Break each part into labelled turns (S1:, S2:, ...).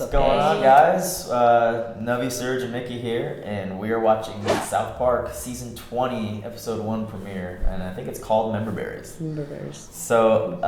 S1: What's going on, guys? Navi, Serge, and Mickey here, and we are watching South Park Season 20, Episode 1 premiere, and I think it's called Member Berries.
S2: Member Berries.
S1: So,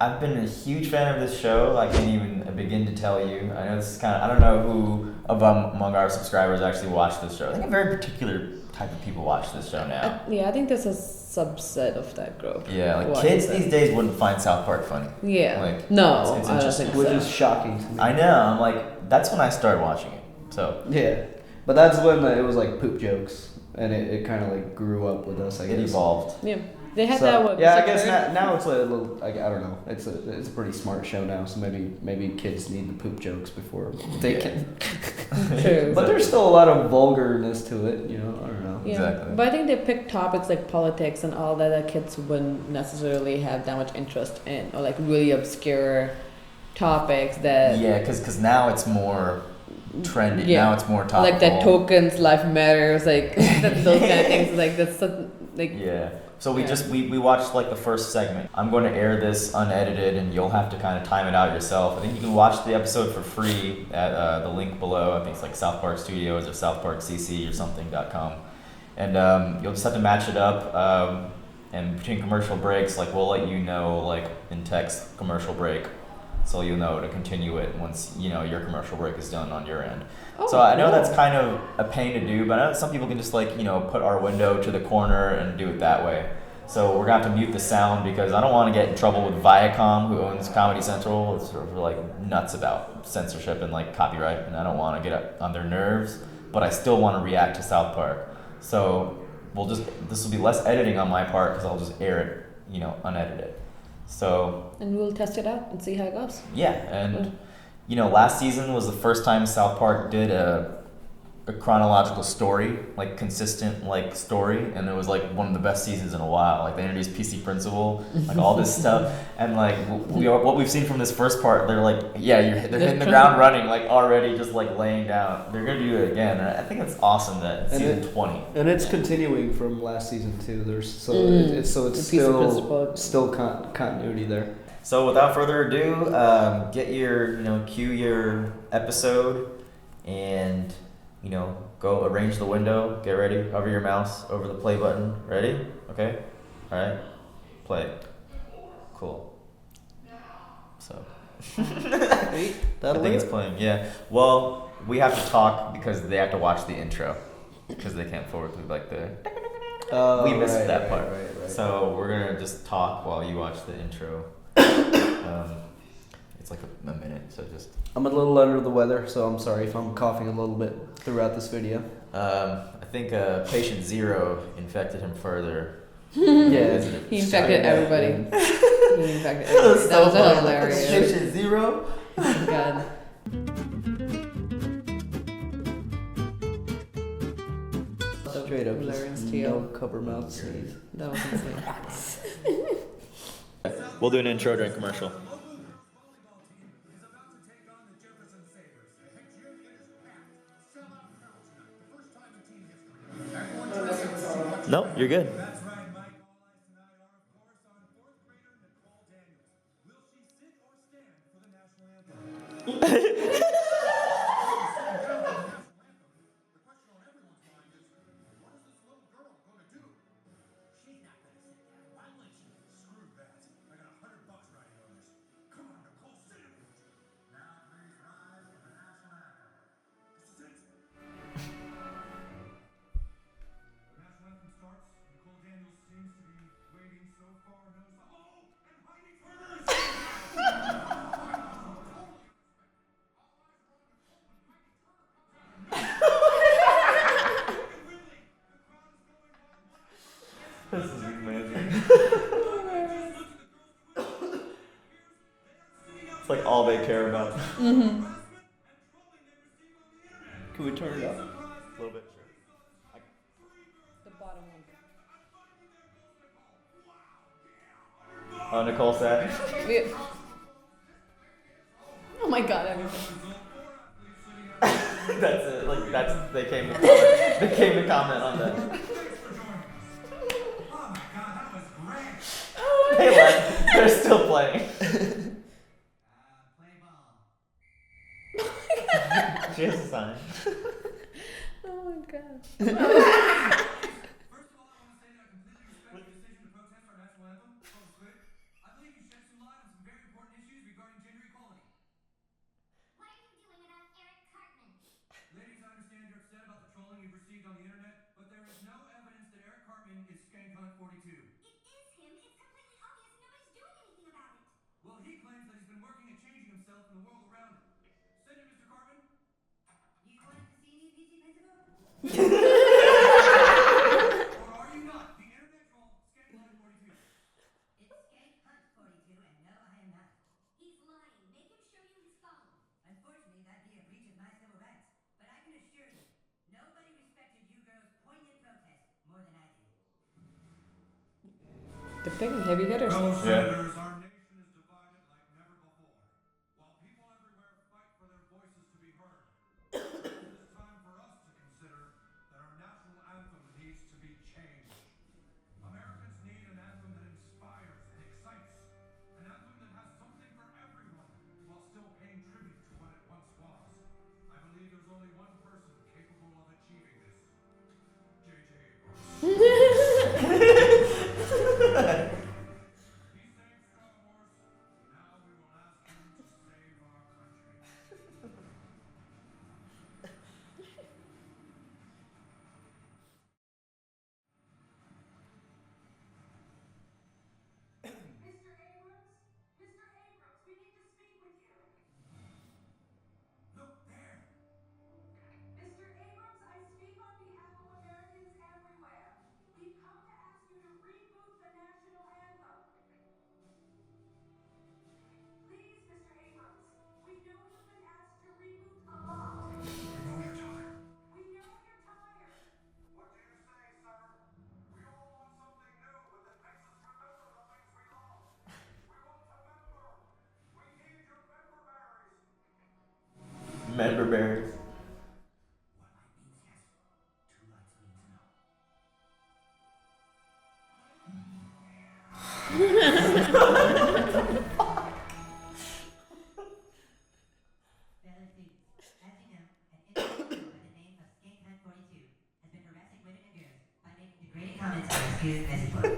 S1: I've been a huge fan of this show. I can't even begin to tell you. I know this is I don't know who among our subscribers actually watch this show. I think a very particular type of people watch this show now.
S2: I think there's a subset of that group.
S1: Yeah, like kids these days wouldn't find South Park funny.
S2: Yeah.
S1: Like,
S2: no,
S1: it's
S2: I don't
S1: interesting.
S2: think
S3: Which
S2: so.
S3: is shocking to me.
S1: I know. I'm like, that's when I started watching it. So
S3: Yeah, but that's when it was like poop jokes, and it kind of like grew up with us. I guess
S1: it evolved.
S2: Yeah, they had
S3: So,
S2: that one.
S3: yeah, I guess now it's a little. I don't know. It's a pretty smart show now. So maybe kids need the poop jokes before they can.
S2: True.
S3: But there's still a lot of vulgarness to it. You know, I don't know.
S2: Yeah.
S1: Exactly.
S2: But I think they pick topics like politics and all that kids wouldn't necessarily have that much interest in, or like really obscure topics that.
S1: Yeah, because now it's more trendy.
S2: Yeah.
S1: Now it's more topical.
S2: Like that tokens, life matters, like those kind of things. Like that's like.
S1: Yeah. So we
S2: Yeah.
S1: just we watched like the first segment. I'm going to air this unedited, and you'll have to kind of time it out yourself. I think you can watch the episode for free at the link below. I think it's like South Park Studios or southparkcc or something.com, and you'll just have to match it up. And between commercial breaks, like we'll let you know, like in text commercial break, so you'll know to continue it once your commercial break is done on your end.
S2: Oh,
S1: So I know
S2: cool.
S1: that's kind of a pain to do, but I know some people can just put our window to the corner and do it that way. So we're gonna have to mute the sound because I don't want to get in trouble with Viacom, who owns Comedy Central. It's sort of like nuts about censorship and like copyright, and I don't want to get on their nerves. But I still want to react to South Park. So this will be less editing on my part because I'll just air it, unedited. So
S2: And we'll test it out and see how it goes.
S1: yeah, and last season was the first time South Park did a chronological story, like consistent like story, and it was like one of the best seasons in a while. Like they introduced PC Principle, like all this stuff, and like what we've seen from this first part, they're like, they're hitting the ground running, like already just like laying down. They're gonna do it again, and I think it's awesome that season 20.
S3: And it's continuing from last season too. There's it's
S2: The piece of principle.
S3: still continuity there.
S1: So without further ado, get your cue your episode, and go arrange the window, get ready, hover your mouse over the play button. Ready? Okay? Alright. Play. Cool. So. I think it's playing, yeah. Well, we have to talk because they have to watch the intro. Because they can't forward through like the... we missed that part.
S3: Right.
S1: So we're going to just talk while you watch the intro. It's like a minute, so just...
S3: I'm a little under the weather, so I'm sorry if I'm coughing a little bit throughout this video.
S1: I think patient 0 infected him further.
S3: Yeah,
S2: He infected everybody. He infected
S1: That was
S2: everybody.
S1: so
S2: That was
S1: funny.
S2: hilarious.
S1: Patient 0?
S2: Oh, God.
S3: straight up,
S2: Hilarious
S3: just
S2: too.
S3: no cover mouth sneeze.
S2: That was insane.
S1: We'll do an intro during commercial. No, you're good. This is amazing. It's like all they care about.
S2: Mm-hmm.
S3: Can we turn it up?
S1: A little bit, sure.
S2: The bottom one.
S1: Oh, Nicole said.
S2: Oh my God, everything.
S1: That's it. Like they came to comment. They came to comment on that. They left. They're still playing. She has a sign.
S2: Oh my god.
S4: First of all, I want to say that I completely respect your decision to protest our national anthem, Call the Squid. I believe you shed some light on some very important issues regarding gender equality.
S5: What are you doing about Eric Cartman?
S4: Ladies, I understand you're upset about the trolling you've received on the internet, but there is no evidence that Eric Cartman is Skank Hunt 42.
S5: It is him. It's completely obvious and nobody's doing anything about it.
S4: Well, he claims that he's been working at changing himself and the world around him. Send it, Mr. Cartman.
S5: You wanted to see me, PC Principal?
S4: Or are you not the internet troll Skank Hunt 42?
S5: It's Skank Hunt 42, and no, I am not. He's lying. Make him show you his phone. Unfortunately, that'd be a breach of my civil rights. But I can assure you, nobody respected you girls' poignant protest more than I did.
S2: The picking heavy hitters.
S4: Fellow
S1: Yeah.
S4: senators, our nation is divided like never before. While people everywhere fight for their voices to be heard, it is time for us to consider that our national anthem needs to be changed. Americans need an anthem that inspires and excites, an anthem that has something for everyone while still paying tribute to what it once was. I believe there's only one person capable of achieving this. J.J. Abrams. He saved Star Wars. Now we will ask him to save our country.
S6: Mr. Abrams? Mr. Abrams, we need to speak with you.
S4: Look there.
S6: Mr. Abrams, I speak on behalf of Americans everywhere. We've come to ask you to reboot the national anthem. Please, Mr. Abrams, we know you've been asked to reboot a lot.
S4: We know you're tired.
S6: We know you're tired.
S4: What do you say, sir? We all want something new, but that makes us remember the things we love. We want to member. We need your member berries.
S1: Member berries.
S4: One light means yes. Two lights means no.
S5: Fellow students, as you know, an individual by the name of Skank Hunt 42 has been harassing women and girls by making degrading comments on their student message board.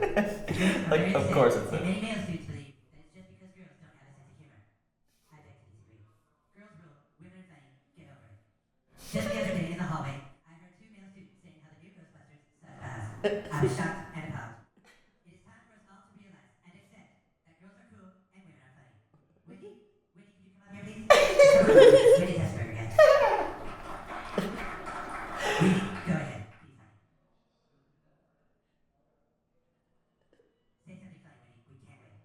S1: Like, of course it's
S5: And
S1: a-
S5: many male students believe that it's just because girls don't have a sense of humor. I beg to disagree. Girls rule, women are funny, get over it. Just the other day in the hallway, I heard two male students saying how the new Ghostbusters sucked ass. I was shocked and appalled. It is time for us all to realize and accept that girls are cool and women are funny. Wendy, could you come up here, please? Wendy Hesberger again. Wendy, go ahead. Be funny. Say something funny, Wendy. We can't wait.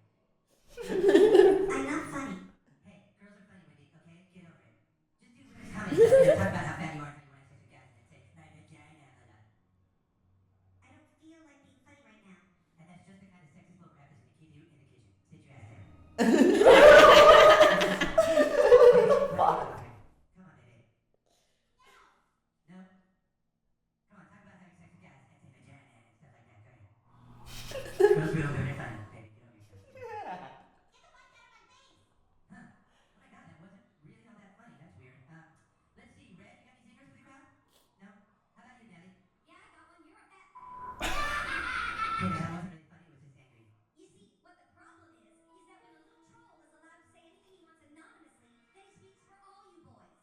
S5: I'm not funny. Hey, girls are funny, Wendy, okay? Get over it. Just do women's comments. Talk about how fat you are and how you want to sex with guys and then say, my vagina. I don't feel like being funny right now. And that's just the kind of sexist bull crap that's gonna keep you in the kitchen. Sit your ass down. Come on, baby. No? Come on, talk about having sex with guys and say vagina and stuff like that. Go ahead. Girls real good and funny, baby. Get over yourself. Huh. Oh my god, that wasn't really all that funny. That's weird. Let's see. Red, you got any zingers for the crowd? No? How about you, Nelly? Yeah, I got one. You're a fat. Okay, that wasn't really funny. It was just angry. You see, what the problem is that when a little troll is allowed to say anything he wants anonymously, then he speaks for all you boys.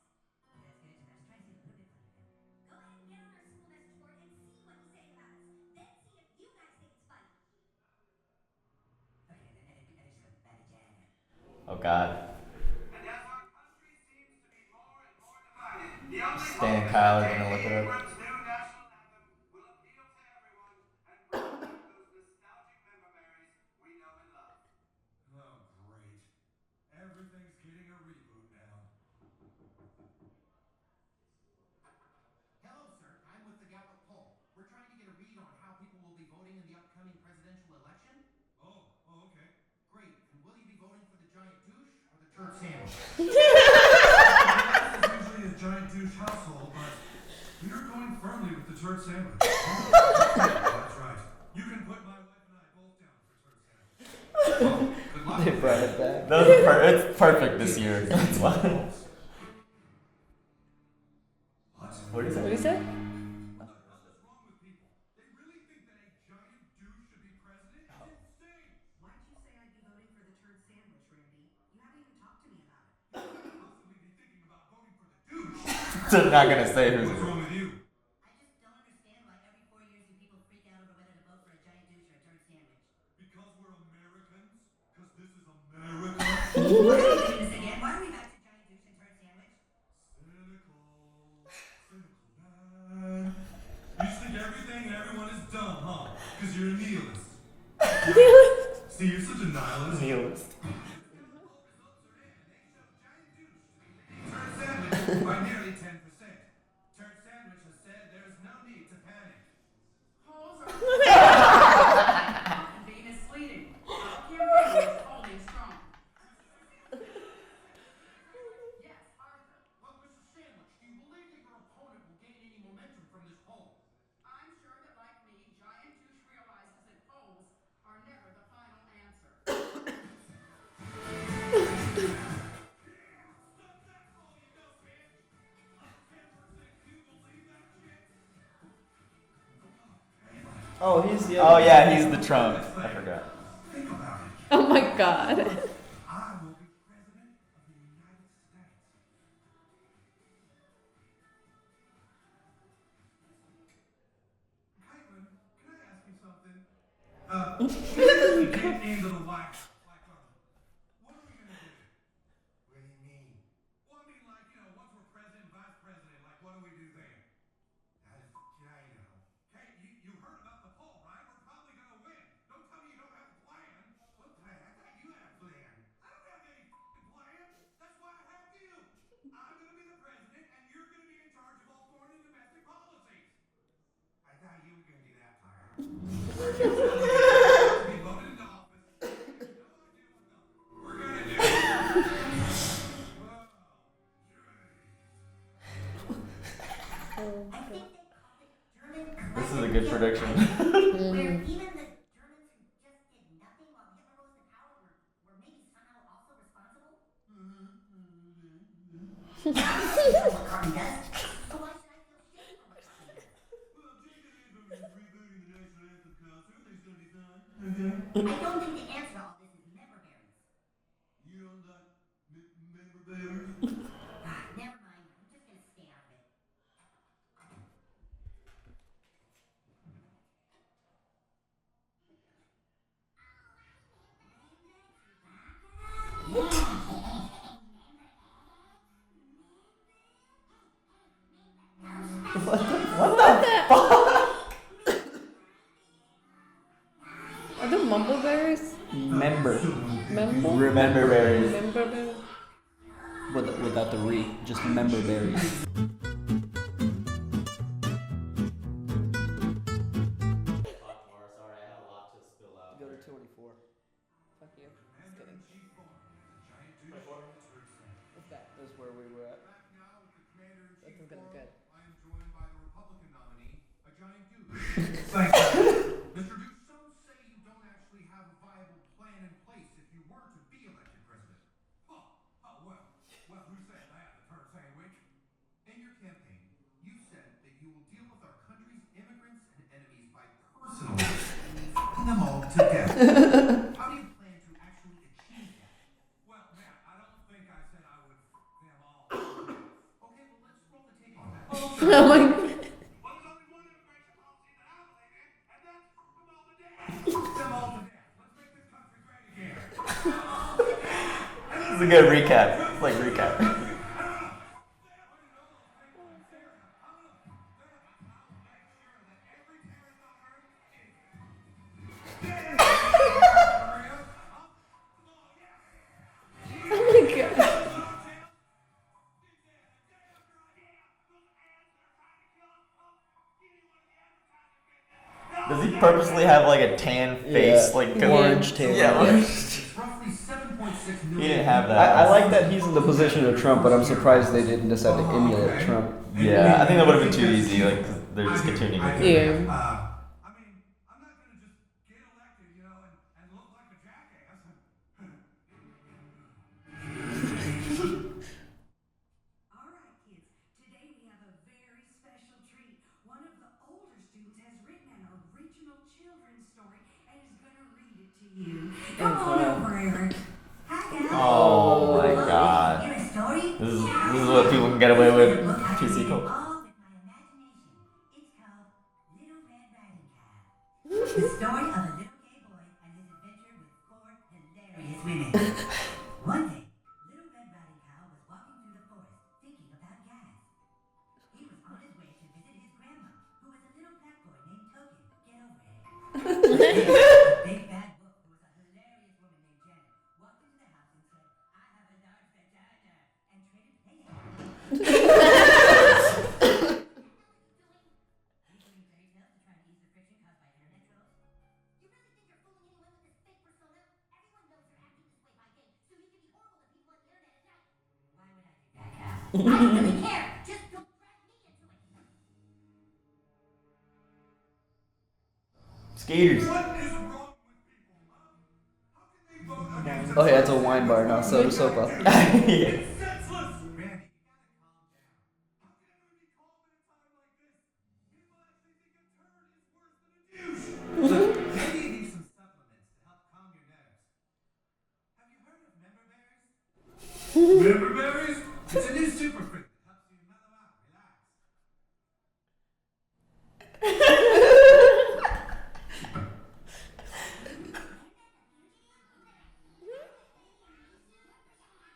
S5: Okay, that's good. I was trying to say it a little bit funnier now. Go ahead and get on our school message board and see what he's saying about us. Then see if you guys think it's funny. Okay, and then just go, bad vagina.
S1: Oh God.
S4: And as our country seems to be more and more divided, the only
S1: Stan and
S4: hope
S1: Kyle are
S4: is
S1: gonna
S4: that
S1: look it up.
S4: Abrams' new national anthem will appeal to everyone and bring back those nostalgic member berries we know and love. Oh, great. Everything's getting a reboot now.
S7: Hello, sir. I'm with the Gallup poll. We're trying to get a read on how people will be voting in the upcoming presidential election.
S4: Oh, okay.
S7: Great. And will you be voting for the giant douche or the turd sandwich?
S4: This is usually a giant douche household, but we're going firmly with the turd sandwich. That's right. You can put my wife and I both down for turd sandwich. Oh, good luck.
S3: They brought it back.
S1: That was it's perfect this year. That's why. What did he
S2: What
S1: say?
S2: did he say?
S4: What the hell is wrong with people? They really think that a giant douche should be president? It's insane!
S5: Why'd you say I'd be voting for the turd sandwich, Randy? You haven't even talked to me about it.
S4: You can't possibly be thinking about voting for the douche!
S1: They're not gonna say who's.
S4: What's wrong with you?
S5: I just don't understand why every 4 years you people freak out over whether to vote for a giant douche or a turd sandwich.
S4: Because we're Americans? Because this is America?
S5: Say this again. Why are we back to giant douche and turd sandwich?
S4: Cynical. Cynical bad. You just think everything and everyone is dumb, huh? Because you're a nihilist. See, you're such a nihilist.
S1: Nihilist.
S4: Turd sandwich by nearly 10%. Turd sandwich has said there is no need to panic.
S6: Polls are often be misleading. Our campaign is holding strong. Yes, Arthur.
S7: Well, Mrs. Sandwich, do you believe that your opponent will gain any momentum from this poll?
S6: I'm sure that, like me, Giant Douche realizes that polls are never the final answer.
S4: Stop that for all you know, bitch! 10%, can you believe that shit?
S3: Oh, he's the.
S1: Oh yeah, he's the Trump. I forgot.
S4: Think about it.
S2: Oh my god.
S4: I will be president of the United States. Caitlin, can I ask you something? Get into the White House. Like, what are we gonna do? What do you mean? Well, I mean, like, once we're president, vice president, like, what do we do then? How the f*** should I know? Kate, you heard about the poll, right? We're probably gonna win. Don't tell me you don't have a plan. What plan? I thought you had a plan. I don't have any f***ing plan. That's why I have you. I'm gonna be the president, and you're gonna be in charge of all foreign and domestic policies. I thought you were gonna do that part. Be voted into office. No idea what we're gonna do. Whoa,
S5: I think they called it German
S1: This is a good prediction.
S5: where even the Germans who just did nothing while Hitler rose to power were maybe somehow also responsible? That's what Carmen does. So why should I feel shame for what Carmen does?
S4: Well, Jacob Abrams is rebooting the national anthem concert. Everything's gonna be fine.
S5: I don't think the answer to all this is member berries.
S4: You don't like member bears?
S5: Never mind. I'm just gonna stay out of it.
S2: Are the mumbleberries?
S3: Member.
S2: Member?
S1: Remember berries.
S2: Member berries?
S3: Without the re, just member berries.
S1: Sorry, I have a lot to spill out.
S3: Go to 24.
S2: Fuck you. Just kidding.
S4: Commander-in-Chief form. Giant douche. Turd sandwich.
S2: What's that?
S3: That's where we were at.
S4: Back now with the Commander-in-Chief
S2: This is gonna be
S4: forum,
S2: good.
S4: I am joined by the Republican nominee, a giant douche. Thank you. Mr. Douche, some say you don't actually have a viable plan in place if you were to be elected president. Huh. Oh, well. Well, who said that? The turd sandwich? In your campaign, you said that you will deal with our country's immigrants and enemies by personally f***ing them all to death. How do you plan to actually achieve that? Well, Matt, I don't think I said I would f*** them all to death. Okay, well, let's roll the tape on that.
S2: Oh my god.
S4: Well, there's only one immigration policy that I believe in, and that's f*** them all to death. F*** them all to death. Let's make this country great again.
S1: This is a good recap. It's like recap.
S2: Oh my god.
S1: Does he purposely have like a tan face,
S3: Yeah.
S1: like
S3: Orange tan.
S1: Yeah.
S4: It's roughly 7.6 million.
S1: He didn't have that.
S3: I like that he's in the position of Trump, but I'm surprised they didn't decide to emulate Trump.
S1: Yeah, I think that would have been too easy. Like 'cause they're just continuing.
S4: I
S1: with
S4: do.
S1: it.
S2: Yeah.
S4: I mean, I'm not gonna just get elected, and look like a jackass.
S5: All right, kids. Today we have a very special
S2: Oh god.
S5: Eric. Hi, guys.
S1: Oh my
S2: Oh.
S1: god.
S5: Hear a story?
S1: This is what people can get away with.
S5: Look, I
S1: PC
S5: did it
S1: culture.
S5: all with my imagination. It's called Little Red Riding Cow. The story of a little gay boy and his adventure with four hilarious women. One day, Little Red Riding Cow was walking through the forest thinking about gas. He was on his way to visit his grandma, who was a little black boy named Token. Get over it. A big bad wolf, who was a hilarious woman named Janet, walked into the house and said, "I have a large vagina," and traded places. Retelling fairy tales to try and ease the friction caused by internet trolls. You really think you're fooling anyone with this fake persona? Everyone knows you're acting this way by day, so you can be horrible to people on the internet at night. Why would I do that, Cal? I don't really care. Just don't drag me into it.
S1: Skaters.
S4: What is wrong with people, huh? How can they vote against
S3: Oh yeah, it's a wine bar, not soda sopa.
S1: Yeah.
S4: It's senseless! Randy, you gotta calm down. How can anyone be calm at a time like this? People actually think a turd is worse than a douche. Look, maybe you need some supplements to help calm your nerves. Have you heard of member berries? Member berries? It's a new superfood that helps you mellow out, relax.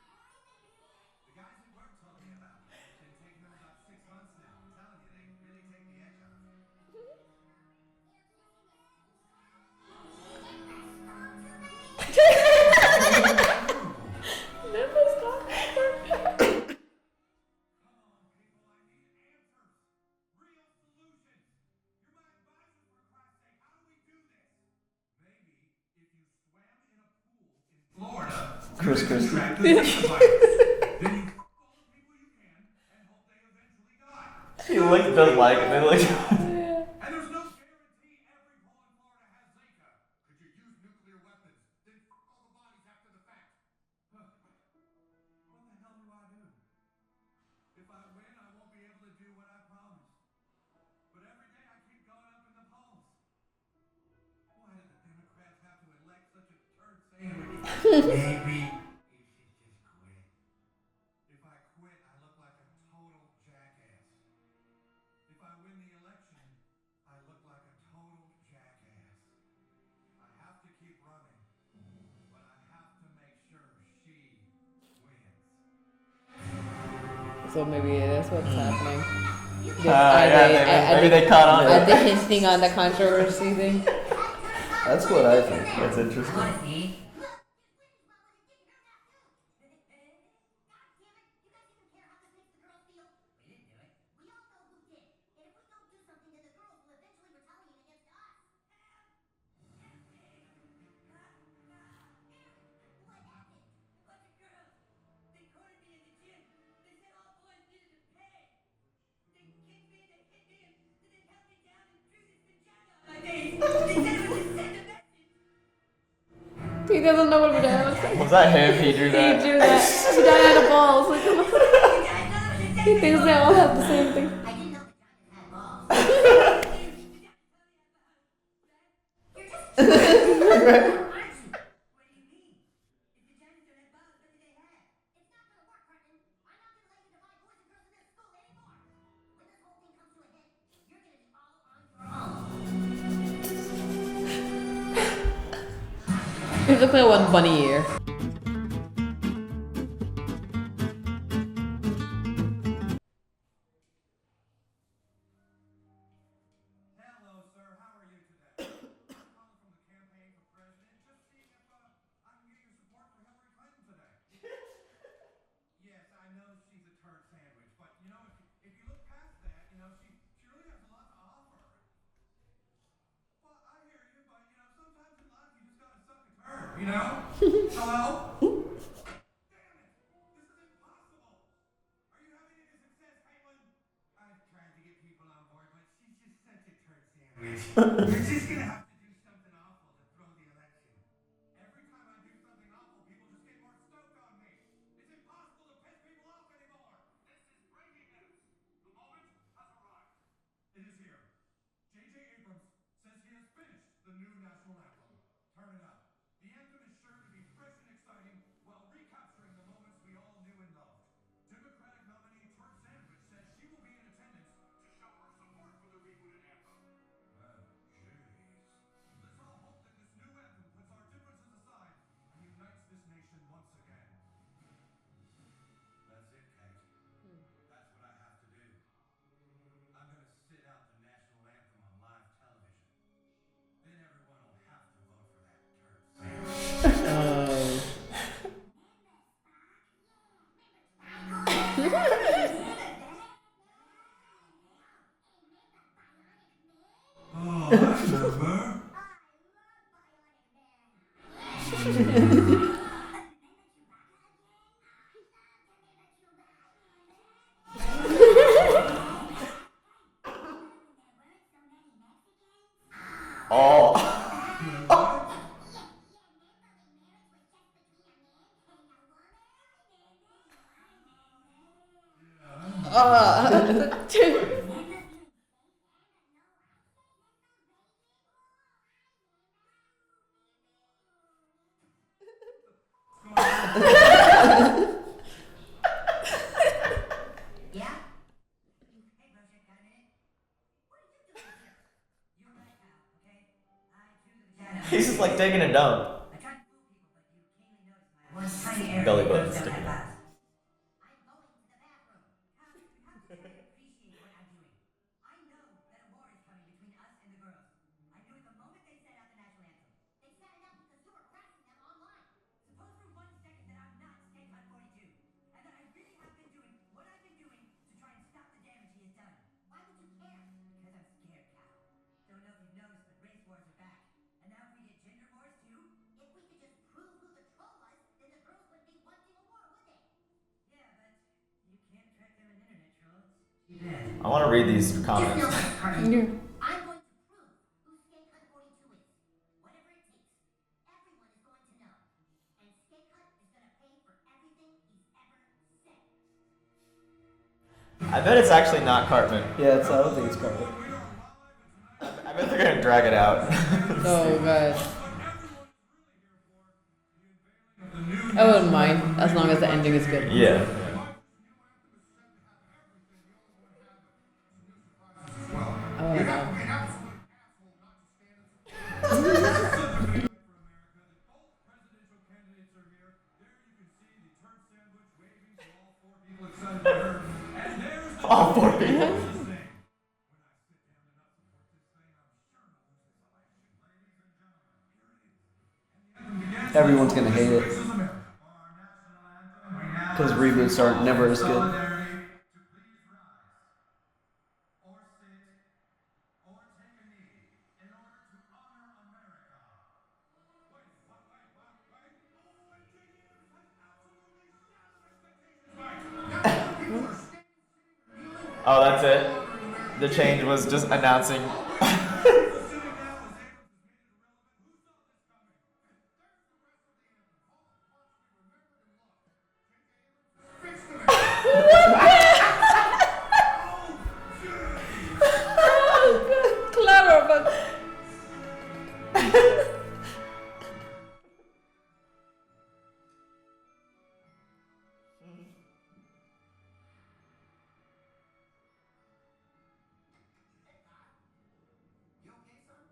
S4: The guys at work told me about them. Been taking them about 6 months now. I'm telling you, they really take the edge off. Come on, people, I need answers. Real solutions. You're my advisors, for Christ's sake. How do we do this? Maybe if you swam in a pool in Florida,
S3: Chris
S4: you
S3: Christie.
S4: contract the Zika virus. Then you fuck all the people you can and hope they eventually die.
S1: He looked just like it. They looked.
S4: And there's no guarantee every pool in Florida has Zika. Could you use nuclear weapons? Then fuck all the bodies after the fact. What the hell do I do? If I win, I won't be able to do what I promised. But every day I keep going up in the polls. Why did the Democrats have to elect such a turd sandwich? Maybe you should just quit. If I quit, I look like a total jackass. If I win the election, I look like a total jackass. I have to keep running, but I have to make sure she wins.
S2: So maybe that's what's happening.
S1: Maybe they caught on.
S2: Are they hinting on the controversy thing?
S3: That's what I think.
S1: That's interesting.
S5: Wanna see? God damn it! You guys even care how this makes the girls feel? We didn't do it. We all know who did. And if we don't do something, then the girls will eventually retaliate against us. What happened? A bunch of girls. They cornered me in the gym. They said all boys needed to pay. They kicked me, they hit me, and then they held me down and drew this vagina on my face. They said it was to send a message.
S2: He doesn't know what vagina looks like.
S1: Was that him? He drew
S2: He
S1: that.
S2: drew that. Vagina had balls. Like,
S5: You guys know it was a
S2: he thinks they all have the same thing.
S5: I didn't know vaginas had balls. You're just aren't you? What do you mean? If vaginas don't have balls, what do they have? It's not gonna work, Cartman. I'm not gonna let you divide boys and girls in this school anymore. When this whole thing comes to a head, you're gonna be all on your own.
S2: He looks like one bunny ear.
S4: Hello, sir. How are you today? I'm calling from the campaign for president, just seeing if I can get your support for Hillary Clinton today. Yes, I know she's a turd sandwich, but you know, if you look past that, you know, she really has a lot to offer. Well, I hear you, but you know, sometimes in life you just gotta suck a turd. You know? Hello? Damn it! This is impossible. Are you having any success, Caitlin? I've tried to get people on board, but she's just such a turd sandwich. You're just gonna have to do something awful to throw the election. Every time I do something awful, people just get more stoked on me. It's impossible to piss people off anymore. This is breaking news. The moment has arrived. It is here. J.J. Abrams says he has finished the new national anthem. Turn it up. Never.
S1: Oh.
S5: Yeah? Hey, bro, shit, got a minute? What are you doing here? You were right, pal, okay? I too the vagina.
S1: He's just like taking a dump.
S5: I tried to fool people, but you keenly noticed my one tiny area
S1: Belly
S5: that
S1: button
S5: goes down
S1: sticking
S5: that
S1: out.
S5: fast. I'm going to the bathroom. Cal, you have to try and appreciate what I'm doing. I know that a war is coming between us and the girls. I knew it the moment they said out the national anthem. They said it out because you were harassing them online. Suppose for 1 second that I'm not Skate Hunt 42, and that I really have been doing what I've been doing to try and stop the damage he has done. Why would you care? Because I'm scared, Cal. Don't know if you've noticed, but race wars are back. And now if we get gender wars too? If we could just prove who the troll was, then the girls wouldn't be wanting a war, would they? Yeah, but you can't track down an internet troll. It's too bad.
S1: I want to read these
S5: Just
S1: comments.
S5: know this, Carmen.
S2: Yeah.
S5: I'm going to prove who Skate Hunt 42 is. Whatever it takes. Everyone is going to know. And Skate Hunt is going to pay for everything he's ever said.
S1: I bet it's actually not Cartman.
S3: Yeah, I don't think it's Cartman.
S1: I bet they're gonna drag it out.
S2: Oh god. I wouldn't mind as long as the ending is good.
S1: Yeah.
S2: I wanna know.
S1: All four people.
S3: Everyone's gonna hate it because reboots are never as good.
S1: Oh, that's it. The change was just announcing.
S2: Clever, but
S7: You okay, son?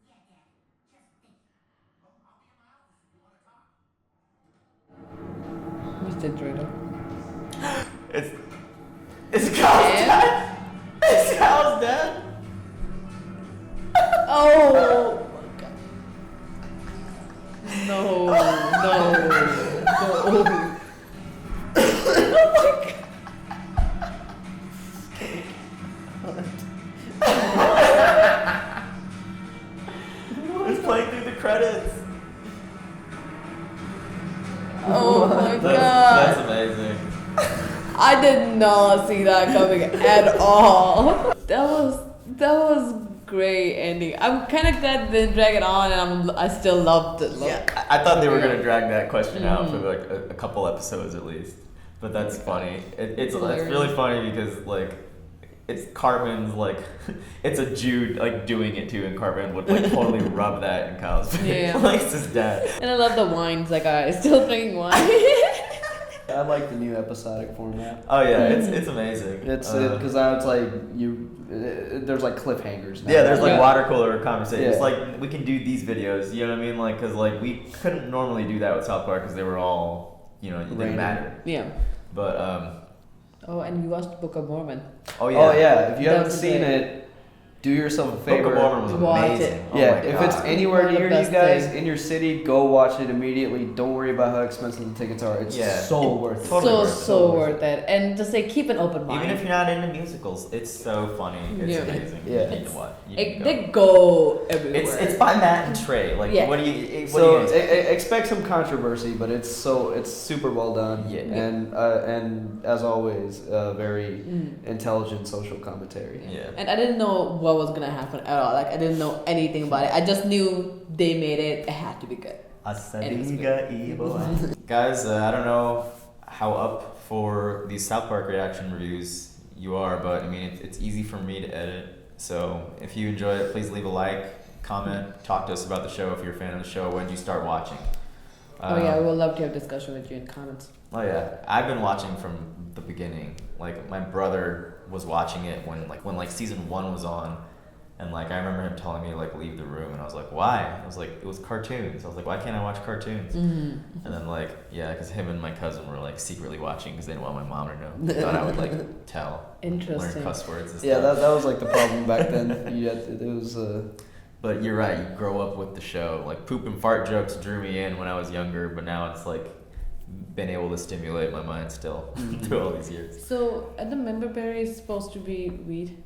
S5: Yeah, Dad. Just thinking.
S7: Well, I'll be in my office if you want to talk.
S2: Mr. Dreidel.
S1: It's Cal's
S2: And?
S1: dad. It's Cal's dad.
S2: Oh my god. No, no, no.
S1: It's playing through the credits.
S2: Oh my
S1: That's
S2: god.
S1: amazing.
S2: I did not see that coming at all. That was great ending. I'm kind of glad they didn't drag it on, and I still loved it.
S1: Yeah, I thought they were gonna drag that question out for like a couple episodes at least. But that's funny. It's really funny because like it's Cartman's like it's a Jew like doing it too, and Cartman would like totally rub that in Kyle's face.
S2: Yeah.
S1: Like it's his dad.
S2: And I love the wines. Like I still drinking wine.
S3: I like the new episodic format.
S1: Oh yeah, it's amazing.
S3: It's because now it's like there's like cliffhangers now.
S1: Yeah, there's like
S2: Yeah.
S1: water cooler conversations. It's
S3: Yeah.
S1: like we can do these videos. You know what I mean? Like because like we couldn't normally do that with South Park because they were all it didn't
S3: Random.
S1: matter.
S2: Yeah.
S1: But
S2: Oh, and we watched Book of Mormon.
S1: oh yeah.
S3: Oh yeah, if you
S2: That
S3: haven't
S2: was
S3: seen
S2: great.
S3: it, do yourself a
S1: Book of
S3: favor.
S1: Mormon was
S2: Watch
S1: amazing.
S2: it.
S1: Oh
S3: Yeah,
S1: my
S3: if
S1: God.
S3: it's anywhere
S2: One of the
S3: near you
S2: best
S3: guys
S2: things.
S3: in your city, go watch it immediately. Don't worry about how expensive the tickets are. It's
S1: Yeah.
S3: so worth it.
S1: Totally
S2: so
S1: worth it.
S2: so worth it, and just like keep an open mind.
S1: Even if you're not into musicals, it's so funny. It's
S2: Yeah.
S1: amazing.
S3: Yeah.
S1: You need to watch. You need to
S2: They
S1: go.
S2: go everywhere.
S1: It's by Matt and Trey. Like,
S2: Yeah.
S1: what do you? What
S3: So
S1: do you
S3: expect some controversy, but it's super well done.
S1: Yeah.
S3: And as always, very
S2: Mm.
S3: intelligent social commentary.
S1: Yeah.
S2: And I didn't know what was gonna happen at all. Like I didn't know anything about it. I just knew they made it. It had to be good.
S1: Asabiga evil. Guys, I don't know how up for these South Park reaction reviews you are, but I mean, it's easy for me to edit. So if you enjoy it, please leave a like, comment, talk to us about the show if you're a fan of the show. When did you start watching?
S2: Oh yeah, we would love to have discussion with you in comments.
S1: Oh yeah, I've been watching from the beginning. Like my brother was watching it when season 1 was on, and like I remember him telling me like leave the room, and I was like why? I was like it was cartoons. I was like why can't I watch cartoons?
S2: Mm-hmm.
S1: And then like yeah, because him and my cousin were like secretly watching because they didn't want my mom to know. They thought I would like tell, learn
S2: Interesting.
S1: cuss words and
S3: Yeah,
S1: stuff.
S3: that was like the problem back then. It was.
S1: But you're right, you grow up with the show. Like poop and fart jokes drew me in when I was younger, but now it's like been able to stimulate my mind still through all these years.
S2: So are the member berries supposed to be weed?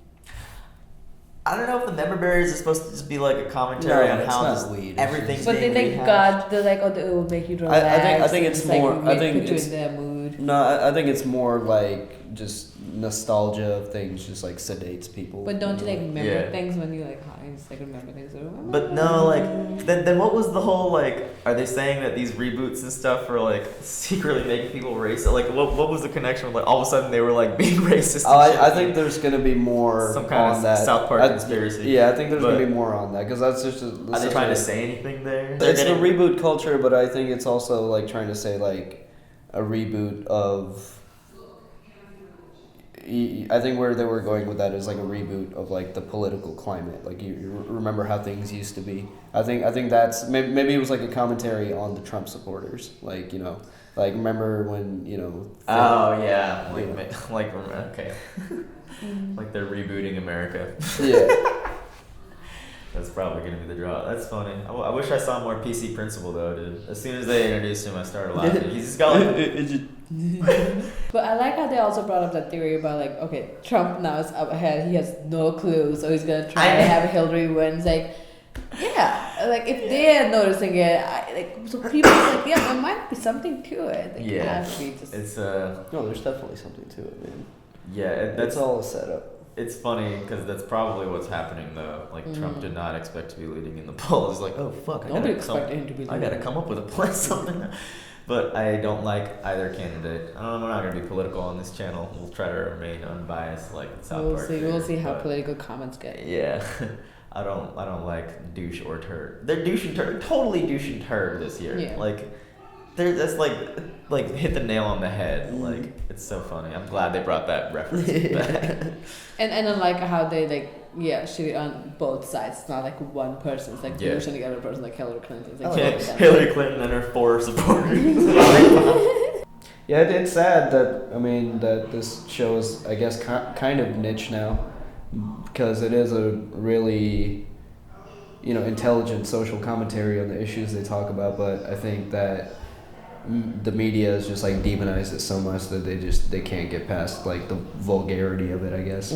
S1: I don't know if the member berries is supposed to just be like a commentary
S3: No,
S1: on
S3: it's
S1: how
S3: not
S1: just
S3: weed, it's
S1: everything's
S2: But they
S1: being
S2: like
S1: rehashed.
S2: God, they're like, oh, it will make you
S3: I
S2: relax.
S3: think
S2: and
S3: it's
S2: like,
S3: more- I think
S2: put you
S3: it's-
S2: in that mood.
S3: No, I think it's more like just nostalgia of things, just like sedates people.
S2: But don't you like remember
S1: Yeah.
S2: things when you like high? Just like remember things.
S1: But no, like then what was the whole like? Are they saying that these reboots and stuff are like secretly making people racist? Like what was the connection? Like all of a sudden they were like being racist. and shit?
S3: I think there's gonna be more
S1: Some kind
S3: on
S1: of
S3: that.
S1: South Park
S3: I-
S1: conspiracy.
S3: Yeah, I think there's gonna
S1: But-
S3: be more on that because that's just.
S1: Are they trying to say anything there?
S3: It's the reboot culture, but I think it's also like trying to say like a reboot of. I think where they were going with that is like a reboot of like the political climate. Like you remember how things used to be. I think that's maybe it was like a commentary on the Trump supporters. Like like remember when
S1: Oh yeah,
S3: Yeah.
S1: like okay, like they're rebooting America.
S3: yeah.
S1: That's probably gonna be the draw. That's funny. I wish I saw more PC Principal though, dude. As soon as they introduced him, I started laughing. He's just got like,
S2: But I like how they also brought up that theory about like, okay, Trump now is up ahead. He has no clue, so he's gonna try to have Hillary win. It's like, yeah, like if they're noticing it, so people are like, yeah, there might be something to it. Like,
S1: Yeah.
S2: it has to be just.
S1: it's
S3: No, there's definitely something to it, man.
S1: yeah,
S3: That's
S1: that's
S3: all a setup.
S1: It's funny because that's probably what's happening though. Like Trump
S2: Mm.
S1: did not expect to be leading in the polls. Like, oh fuck,
S2: Nobody expected him to be.
S1: I gotta come up with a plan something. But I don't like either candidate. I'm not gonna be political on this channel. We'll try to remain unbiased, like South
S2: We'll
S1: Park.
S2: see. We'll see how
S1: but-
S2: political comments get.
S1: Yeah, I don't like douche or turd. They're douche and turd, totally douche and turd this year.
S2: Yeah.
S1: Like, that's like hit the nail on the head. Like it's so funny. I'm glad they brought that reference back.
S2: And I like how they like shoot it on both sides. It's not like one person. It's like
S1: Yeah.
S2: Bush and the other person, like Hillary Clinton. It's like
S1: Okay,
S2: both of them.
S1: Hillary Clinton and her 4 supporters.
S3: Yeah, it's sad that this show is, I guess, kind of niche now, because it is a really, intelligent social commentary on the issues they talk about. But I think that the media has just like demonized it so much that they can't get past like the vulgarity of it, I guess.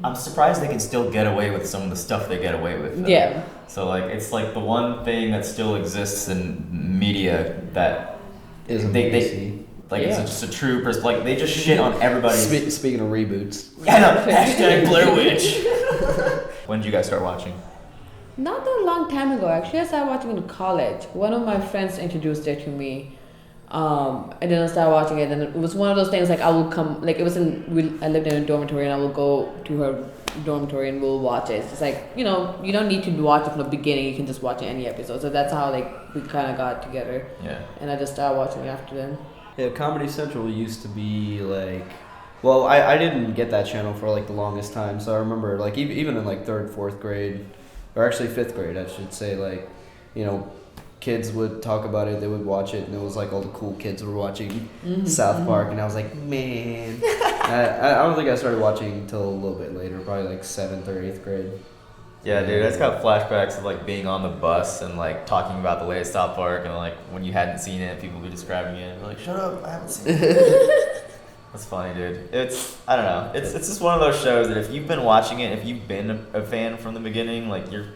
S1: I'm surprised they can still get away with some of the stuff they get away with. Though.
S2: Yeah.
S1: So like it's like the one thing that still exists in media that
S3: Is
S1: they
S3: amazing.
S1: like
S2: Yeah.
S1: it's just a true person. Like they just shit on everybody.
S3: Speaking of reboots,
S1: I know. Hashtag Blair Witch. When did you guys start watching?
S2: Not that long time ago, actually. I started watching in college. One of my friends introduced it to me. I didn't start watching it, and it was one of those things like I will come, like it was I lived in a dormitory, and I will go to her dormitory and we'll watch it. It's just like, you don't need to watch it from the beginning, you can just watch any episode. So that's how like we kind of got together,
S1: Yeah.
S2: and I just started watching it after then.
S3: yeah, Comedy Central used to be like, well, I didn't get that channel for like the longest time, so I remember like even in like 3rd, 4th grade, or actually 5th grade, I should say, like, kids would talk about it, they would watch it, and it was like all the cool kids were watching South Park, and I was like, man, I don't think I started watching until a little bit later, probably like 7th or 8th grade.
S1: Yeah, dude, I just got flashbacks of like being on the bus and like talking about the latest South Park and like when you hadn't seen it, people would be describing it. You're like, shut up, I haven't seen it. That's funny, dude. I don't know. It's just one of those shows that if you've been watching it, if you've been a fan from the beginning, like I don't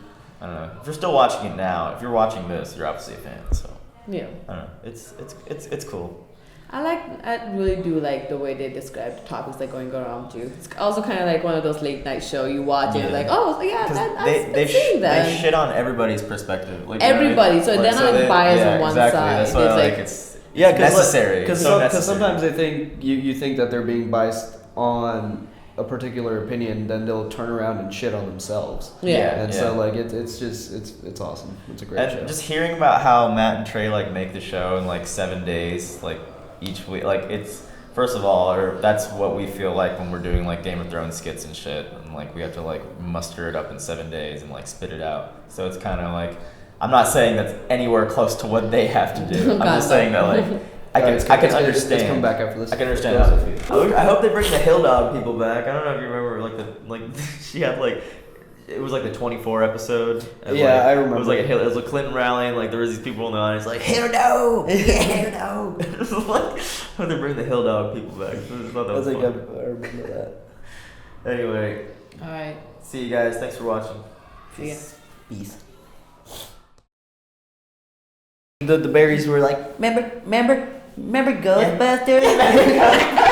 S1: know. If you're still watching it now, if you're watching this, you're obviously a fan. So
S2: Yeah.
S1: I don't know. It's cool.
S2: I really do like the way they describe the topics that going around too. It's also kind of like one of those late night show you watch and
S1: Yeah.
S2: you're like, oh yeah,
S1: 'Cause
S2: I've seen that.
S1: They shit on everybody's perspective. Like, you know what I mean?
S2: Everybody, so they're not like biased on one
S1: exactly.
S2: side.
S1: That's why
S2: It's
S1: like
S2: like-
S1: it's
S3: Yeah,
S1: necessary.
S3: Because
S1: so necessary.
S3: sometimes they think you think that they're being biased on a particular opinion, then they'll turn around and shit on themselves.
S2: Yeah.
S3: And so like it's just it's awesome. It's a great
S1: And
S3: show.
S1: just hearing about how Matt and Trey like make the show in like 7 days, like each week, like it's first of all, or that's what we feel like when we're doing like Game of Thrones skits and shit, and like we have to like muster it up in 7 days and like spit it out. So it's kind of like I'm not saying that's anywhere close to what they have to do. I'm just saying that like I can understand.
S3: Let's come back after this.
S1: I can understand how they feel. I hope they bring the Hill Dog people back. I don't know if you remember like she had like. It was like the 24 episode. And
S3: Yeah,
S1: like,
S3: I remember.
S1: It was like it was a Clinton rally, and like there was these people in the audience like Hill Dog, yeah, Hill Dog. It was like how they bring the Hill Dog people back. I thought that was
S3: I
S1: fun.
S3: remember that.
S1: Anyway,
S2: All right.
S1: see you guys. Thanks for watching.
S2: See ya.
S1: Peace.
S5: The berries were like, remember Ghostbusters?